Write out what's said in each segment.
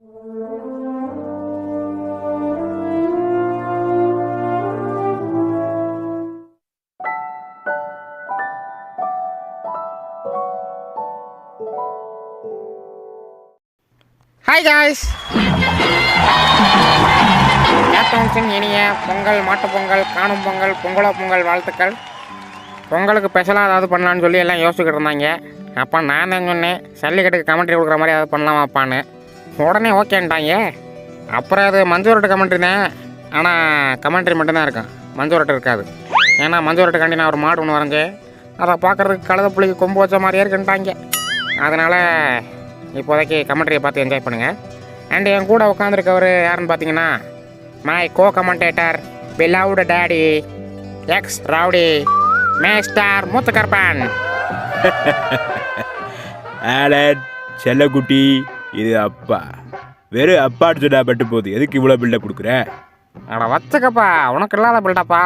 Hi guys, கேப்டன்ஸின் இனிய பொங்கல், மாட்டுப் பொங்கல், காணும் பொங்கல், பொங்கலோ பொங்கல் வாழ்த்துக்கள். பொங்கலுக்கு ஸ்பெஷலாக ஏதாவது பண்ணலான்னு சொல்லி எல்லாம் யோசிச்சுக்கிட்டு இருந்தாங்க. அப்போ நான் தான் சொன்னேன், ஜல்லிக்கட்டுக்கு கமெண்ட்ரி கொடுக்குற மாதிரி ஏதாவது பண்ணலாமாப்பான்னு. உடனே ஓகேன்ட்டாங்க. அப்புறம் அது மஞ்சூரட்டு கமெண்ட்ரி தான், ஆனால் கமெண்ட்ரி மட்டும்தான் இருக்கும், மஞ்சூரட்டு இருக்காது. ஏன்னா மஞ்சூரட்டுக்காண்டி நான் ஒரு மாடு ஒன்று வரைஞ்சேன், அதை பார்க்குறதுக்கு கழுத புள்ளிக்கு கொம்பு வச்ச மாதிரியே இருக்குன்ட்டாங்க. அதனால் இப்போதைக்கு கமெண்ட்ரியை பார்த்து என்ஜாய் பண்ணுங்கள். அண்ட் என் கூட உட்காந்துருக்கவர் யாருன்னு பார்த்தீங்கன்னா, my co commentator, blood daddy, ex rowdy, master மூத்துக்கர்பன். ஆலன் செல்லக்குட்டி, இது அப்பா. வெறும் அப்பான்னு சொன்னா பட்டு போகுது, எதுக்கு இவ்வளோ பில்டப் கொடுக்குற? அட வச்சுக்கப்பா, உனக்கு இல்லாத பில்டப்பா.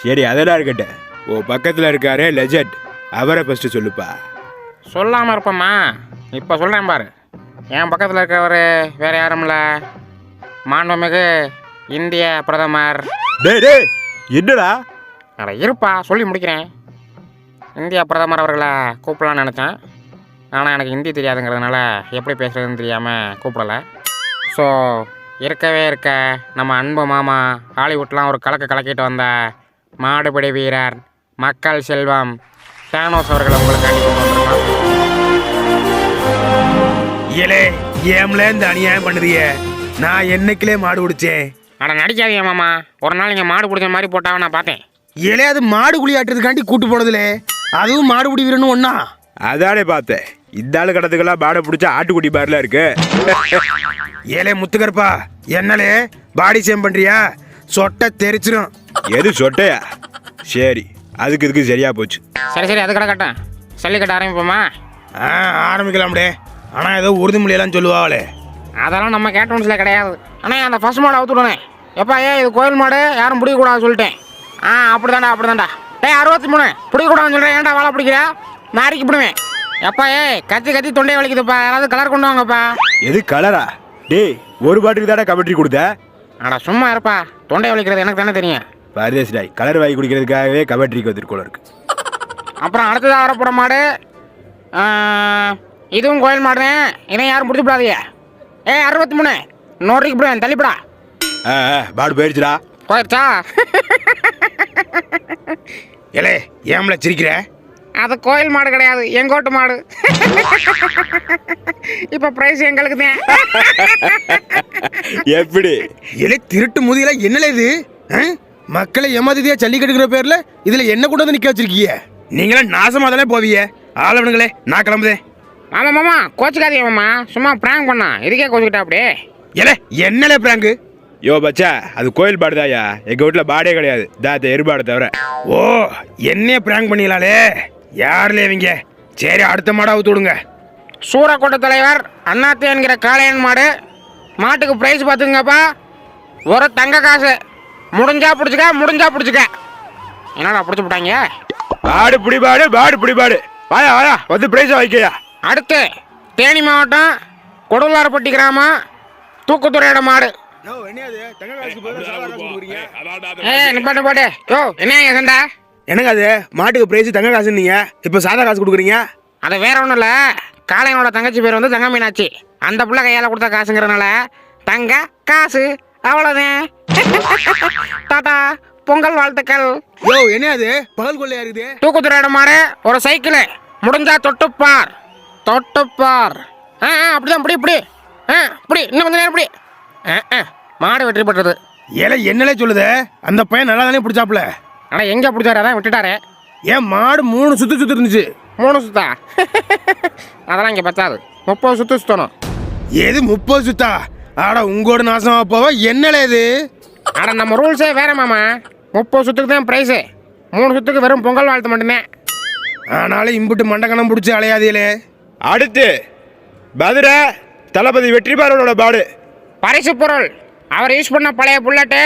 சரி, அதெல்லாம் இருக்கட்டும். ஓ பக்கத்தில் இருக்காரு லெஜண்ட், அவரை ஃபஸ்ட்டு சொல்லுப்பா. சொல்லாமல் இருப்பம்மா, இப்போ சொல்கிறேன் பாரு. என் பக்கத்தில் இருக்கிறவர் வேறு யாரும் இல்லை, மாண்புமிகு இந்திய பிரதமர். டேய் என்னடா? அட இருப்பா, சொல்லி முடிக்கிறேன். இந்திய பிரதமர் அவர்களை கூப்பிடலான்னு நினச்சேன், ஆனால் எனக்கு ஹிந்தி தெரியாதுங்கிறதுனால எப்படி பேசுகிறதுன்னு தெரியாமல் கூப்பிடலை. ஸோ இருக்கவே இருக்க நம்ம அன்பு மாமா, ஹாலிவுட்லாம் ஒரு கலக்கிட்டு வந்த மாடுபிடி வீரர், மக்கள் செல்வம் தேனோஸ் அவர்களை உங்களுக்கு அனுப்பி வந்துருக்கோம். ஏலே ஏம்ல இந்த அநியாயம் பண்ணுறிய? நான் என்னைக்கிலே மாடு பிடிச்சேன். ஆனால் நடிக்காதீங்க மாமா, ஒரு நாள் நீங்கள் மாடு பிடிச்ச மாதிரி போட்டாவே நான் பார்த்தேன். ஏலே அது மாடு குளியாட்டுறதுக்காண்டி கூட்டு போனதுல, அதுவும் மாடு பிடி வீரன்னு ஒன்னா. அதானே பார்த்தேன். இந்த ஆளு கடத்துக்கெல்லாம் மாடை பிடிச்சா ஆட்டுக்குட்டி பாரில் இருக்கு. ஏலே முத்துக்கருப்பா, என்னலே பாடி சேம் பண்றியா? சொட்டை தெரிச்சிரும். எது சொட்டையா? சரி, அதுக்கு இதுக்கு சரியா போச்சு. சரி அது கிடக்கட்டும், ஜல்லிக்கட்டு ஆரம்பிப்போமா? ஆரம்பிக்கலாம்டே. ஆனால் ஏதோ உறுதிமொழியெல்லாம் சொல்லுவாங்களே, அதெல்லாம் நம்ம கேட்டோன்ஸில் கிடையாது. ஆனால் அந்த ஃபர்ஸ்ட் மாடு அவுத்துடுனே. எப்பா இது கோயில் மாடு, யாரும் பிடிக்கக்கூடாதுன்னு சொல்லிட்டேன். அப்படிதான்டா. 63 பிடிக்கக்கூடாதுன்னு சொல்கிறேன். ஏன்டா வாழை பிடிக்கிற? நாரிக்கு பிடுவேன். எப்பா கத்தி தொண்டையை வலிக்குதுப்பா, யாராவது கலர் கொண்டு வாங்கப்பா. எது கலரா? டேய், ஒரு பாட்டுக்கு தானே கமெண்ட்ரி கொடுத்த? ஆடா சும்மா இருப்பா, தொண்டை வலிக்கிறது எனக்கு தானே தெரியும். பரதேசிடாய், கலர் வாங்கி குடிக்கிறதுக்காகவே கமெண்ட்ரிக்கு வந்துருக்கோல இருக்கு. அப்புறம் அடுத்ததாக வரப்போகிற மாடு, இதுவும் கோயில் மாடு தான். இதை யாரும் பிடிச்சி விடாதீங்க. 63 நோட்டிக்கு போடுவேன், தள்ளிப்படா. மாடு போயிடுச்சுடா. போயிடுச்சா? ஏலே ஏம்ல சிரிக்கிற? அது கோயில் மாடு கிடையாது, எங்கோட்டு மாடு. இப்போ ப்ரைஸ் எங்களுக்கு தான். எப்படி? ஏலே திருட்டு முதியல, என்னலே இது? மக்களை ஏமாத்தியா ஜல்லிக்கட்டுங்கிற பேர்ல இதுல என்ன கொண்டு வந்து நிக்க வச்சிருக்கீங்க? நீங்களாம் நாசமா தானே போவீங்க. ஆளவனுங்களே, நான் கிளம்புதேன். மாமா கோச்சுக்காதீங்க மாமா, சும்மா பிராங்க் பண்ணா, இதுக்கே கோச்சுக்கிட்டா அப்படியே. ஏலே என்னலே பிராங்கு? யோ பச்சா, அது கோயில் பாடுதாயா? எங்க வீட்டுல பாடே கிடையாது, தாத்த எருபாடு தவிர. ஓ, என்னைய பிராங்க் பண்ணிடலாலே? யாருல இவங்க? சரி, அடுத்த மாடை அவுத்து விடுங்க. சூரக்கோட்டை தலைவர் அண்ணாத்தே என்கிற காளையன் மாடு. மாட்டுக்கு ப்ரைஸ் பார்த்துங்கப்பா, ஒரு தங்க காசு. முடிஞ்சா பிடிச்சிக்க. என்னடா பிடிச்சி விட்டாங்க? பாடு பிடிபாடு. வாயா வந்து பிரைஸ் வைக்கையா. அடுத்து தேனி மாவட்டம் கொடுவாரப்பட்டி கிராமம், தூக்குத்துறையோட மாடு. நிப்பாட்டு. யோ என்ன சண்டை? எனக்கு அது மாட்டுக்கு பிரைஸ் தங்க காசு, நீங்க இப்ப சாதா காசு கொடுக்குறீங்க. அது வேற ஒன்றும் இல்லை, காளையனோட தங்கச்சி பேர் வந்து தங்க மீனாட்சி. அந்த பிள்ளை கையால் கொடுத்த காசுங்கிறதுனால தங்க காசு, அவ்வளோதான். டாடா, பொங்கல் வாழ்த்துக்கள். யோ என்ன அது பகல் கொள்ளையா இருக்குது? தூக்குத்துறையோட மாடு, ஒரு சைக்கிள். முடிஞ்சா தொட்டுப்பார். அப்படிதான் இப்படி இன்னும் கொஞ்ச நேரம் இப்படி. மாடு வெற்றி பெற்றது. ஏலே என்னலே சொல்லுது? அந்த பையன் நல்லா தானே பிடிச்சாப்ல. ஆனால் எங்கே பிடிச்சாரு? அதான் விட்டுட்டாரு. ஏன் மாடு 3 சுத்து இருந்துச்சு. 3 சுத்தா? அதெல்லாம் இங்கே பத்தாது, 30 சுத்து சுத்தணும். எது 30 சுத்தா? ஆடா உங்களோட நாசமா போவா. என்னலே இது? ஆட நம்ம ரூல்ஸே வேற மாமா. 30 சுத்துக்கு தான் ப்ரைஸு, 3 சுத்துக்கு வெறும் பொங்கல் வாழ்த்து மட்டுமே. ஆனாலும் இம்புட்டு மண்டக்கணம் பிடிச்சி அலையாதியலே. அடுத்து மதுரை தளபதி வெற்றிமாறனோட பாடு. பரிசு பொருள் அவர் யூஸ் பண்ண பழைய புல்லட்டு,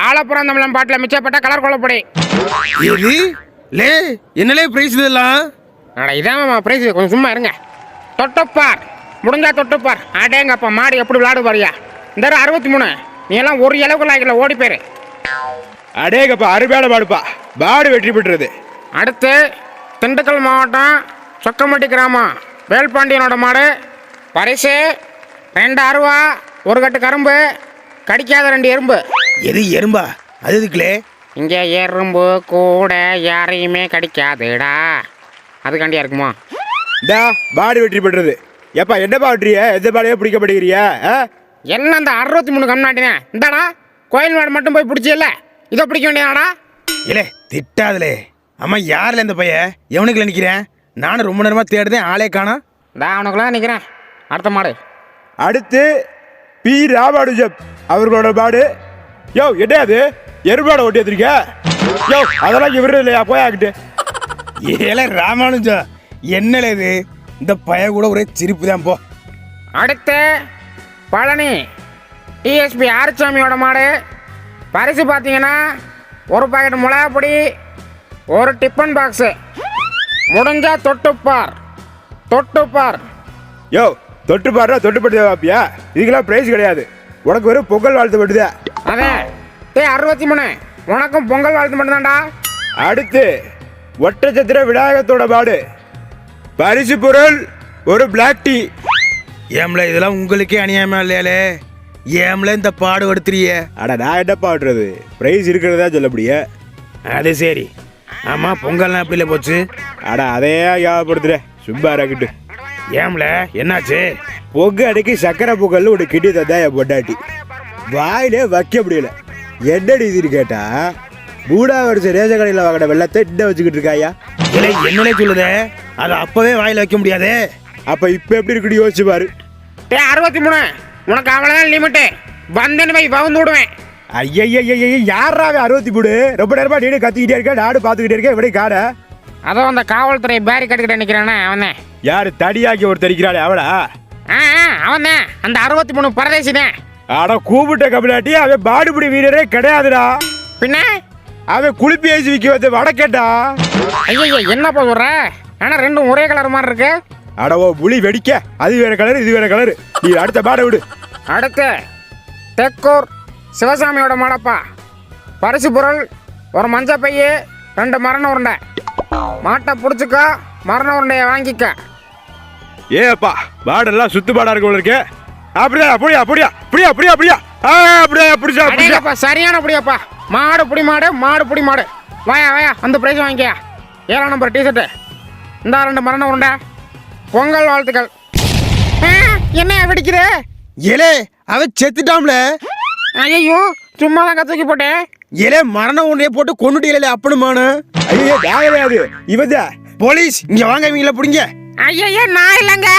ஆலப்புறம் தமிழம் பாட்டில் மிச்சப்பட்ட கலர் கொல்லப்படி. எது லே என்னலே பிரைஸ் இதெல்லாம்? அட இதான் மாமா ப்ரைஸு, கொஞ்சம் சும்மா இருங்க. தொட்டுப்பார் முடிஞ்சா தொட்டுப்பார். அடேங்கப்பா மாடு எப்படி விளையாடு பாரியா. இந்த 63 நீ எல்லாம் ஒரு இலவுக்கு லாய்க்கல ஓடி போயிரு. அடேங்கப்பா அருமையான மாடுப்பா. மாடு வெற்றி பெற்றது. அடுத்து திண்டுக்கல் மாவட்டம் சொக்கம்பட்டி கிராமம் வேல்பாண்டியனோட மாடு. பரிசு 2 அருவா, 1 கட்டு கரும்பு, கடிக்காத 2 எறும்பு. எது எறும்பா? அது இதுக்குலே இங்கே எறும்பு கூட யாரையுமே கடிக்காதுடா. அதுக்காண்டியா இருக்குமா? இந்தா மாடு வெற்றி பெற்றது. எப்பா என்ன பாடுறிய? எந்த பாடையே பிடிக்கப்படுகிறிய? என்ன அந்த 63 கம்நாட்டினே இந்தாடா கோயில் மாடு மட்டும் போய் பிடிச்சில்ல, இதை பிடிக்க வேண்டியதாடா. இல்லே திட்டாதுலே. அம்மா யாரில் இந்த பையன்? எவனுக்கு நினைக்கிறேன்? நானும் ரொம்ப நேரமாக தேடுதேன், ஆளே காணோம். நான் அவனுக்குலாம் நிற்கிறேன். அடுத்த மாடு அடுத்து பி ராமானுஜம் அவர்களோட மாடு. யோ என்ன அது எருமாடை ஓட்டி வச்சிருக்க? யோ அதெல்லாம் இவரு இல்லையா? போயாக்கிட்டு ஏல ராமானுஜம் என்னல இது? இந்த பைய கூட ஒரே சிரிப்பு தான் போ. அடுத்து பழனி டிஎஸ்பி ஆறுசாமியோட மாடு. பரிசு பார்த்தீங்கன்னா 1 பாக்கெட் மிளகாப்பொடி, 1 டிஃபன் பாக்ஸு. முடிஞ்சா தொட்டுப்பார். யோ தொட்டு பாடுறா தொட்டுப்பட்டு வாப்பியா? இதுக்கெல்லாம் பிரைஸ் கிடையாது. உனக்கு வெறும் பொங்கல் வாழ்த்து மட்டுதா. அதே 63 உனக்கும் பொங்கல் வாழ்த்து மட்டும்தான்டா. அடுத்து ஒட்டச்சத்திர விநாயகத்தோட மாடு. பரிசு பொருள் 1 பிளாக் டீ. ஏம்ல இதெல்லாம் உங்களுக்கே அநியாயமா இல்லையாலே? ஏம்ல இந்த பாடு எடுத்துறிய? அட நான் என்ன பாடுறது? பிரைஸ் இருக்கிறதா சொல்ல முடிய. அது சரி. ஆமா பொங்கல்லாம் எப்படி போச்சு? அட அதையே ஞாபகப்படுத்துற சும்மா இறக்கிட்டு. ஏம்ல என்னாச்சு? பொங்க அன்னைக்கு சக்கரை பொங்கல் ஒரு கிட்டி தந்தா என் பொண்டாட்டி. வாயிலே வைக்க முடியல. என்னடி இதுன்னு கேட்டா 3ஆவது வருஷம் ரேஷன் கடையில் வாங்கின வெள்ளத்தை இன்னும் வச்சுக்கிட்டு இருக்காயா? இல்லை என்னலே சொல்லுதே, அதை அப்பவே வாயில் வைக்க முடியாதே. அப்ப இப்ப எப்படி இருக்குன்னு யோசிச்சு பாரு. 63 உனக்கு அவ்வளோதான் லிமிட்டு. வந்தேன்னு போய் வவுந்து விடுவேன். ஐயய்ய யாராவே 63? ரொம்ப நேரமா நீனு கத்திக்கிட்டே இருக்க, நாடு பார்த்துக்கிட்டே இருக்கேன். எப்படி காட? அதோ அந்த காவல்துறை பேரி கட்டுக்கிட்ட நிற்கிறானே அவன் தான். யாரு தடியாக்கி ஒரு தடிக்கிறாளே அவளா? அவன் தான் அந்த 63 பரதேசி தான். ஆனா கூப்பிட்ட கபிலாட்டி அவன் பாடுபடி வீரரே கிடையாதுடா. பின்ன அவன் குளிப்பி ஏசி விற்க வந்து வடக்கேட்டா. ஐயோ என்னப்பா சொல்ற? ஆனா ரெண்டும் ஒரே கலர் மாதிரி இருக்கு. அடவோ புலி வெடிக்க, அது வேற கலர் இது வேற கலர். நீ அடுத்த பாட விடு. அடுத்து தெக்கூர் சிவசாமியோட மாடப்பா. பரிசு பொருள் 1 மஞ்சள் பைய, 2 மரண உருண்டை. மாட்டை பிடிச்சிக்கோ, மரண உருண்டையை வாங்கிக்க. ஏப்பா பாடெல்லாம் சுத்து பாடா இருக்க இருக்கு. அப்படியா அப்படியா அப்படியா அப்படியா அப்படியா அப்படியா அப்படியா அப்படியா அடேங்கப்பா சரியான புடியாப்பா. மாடு புடி மாடு, மாடு புடி மாடு. வாயா அந்த பிரைஸ் வாங்கிக்க. 7ஆம் நம்பர் டிஷர்ட்டு. இந்த 2 மரண உருண்டை. பொங்கல் வாழ்த்துக்கள். என்ன வெடிக்குது? ஏலே அவன் செத்துட்டாம்ல. ஐயோ சும்மா தான் கத்துக்கி போட்டேன். ஏலே மரண உன்னைய போட்டு கொண்டுட்டீங்களே அப்படிமானு. ஐயோ யாரு இவன்? போலீஸ் இங்க வாங்க, இவங்கள பிடிங்க. ஐயோ நான் இல்லைங்க.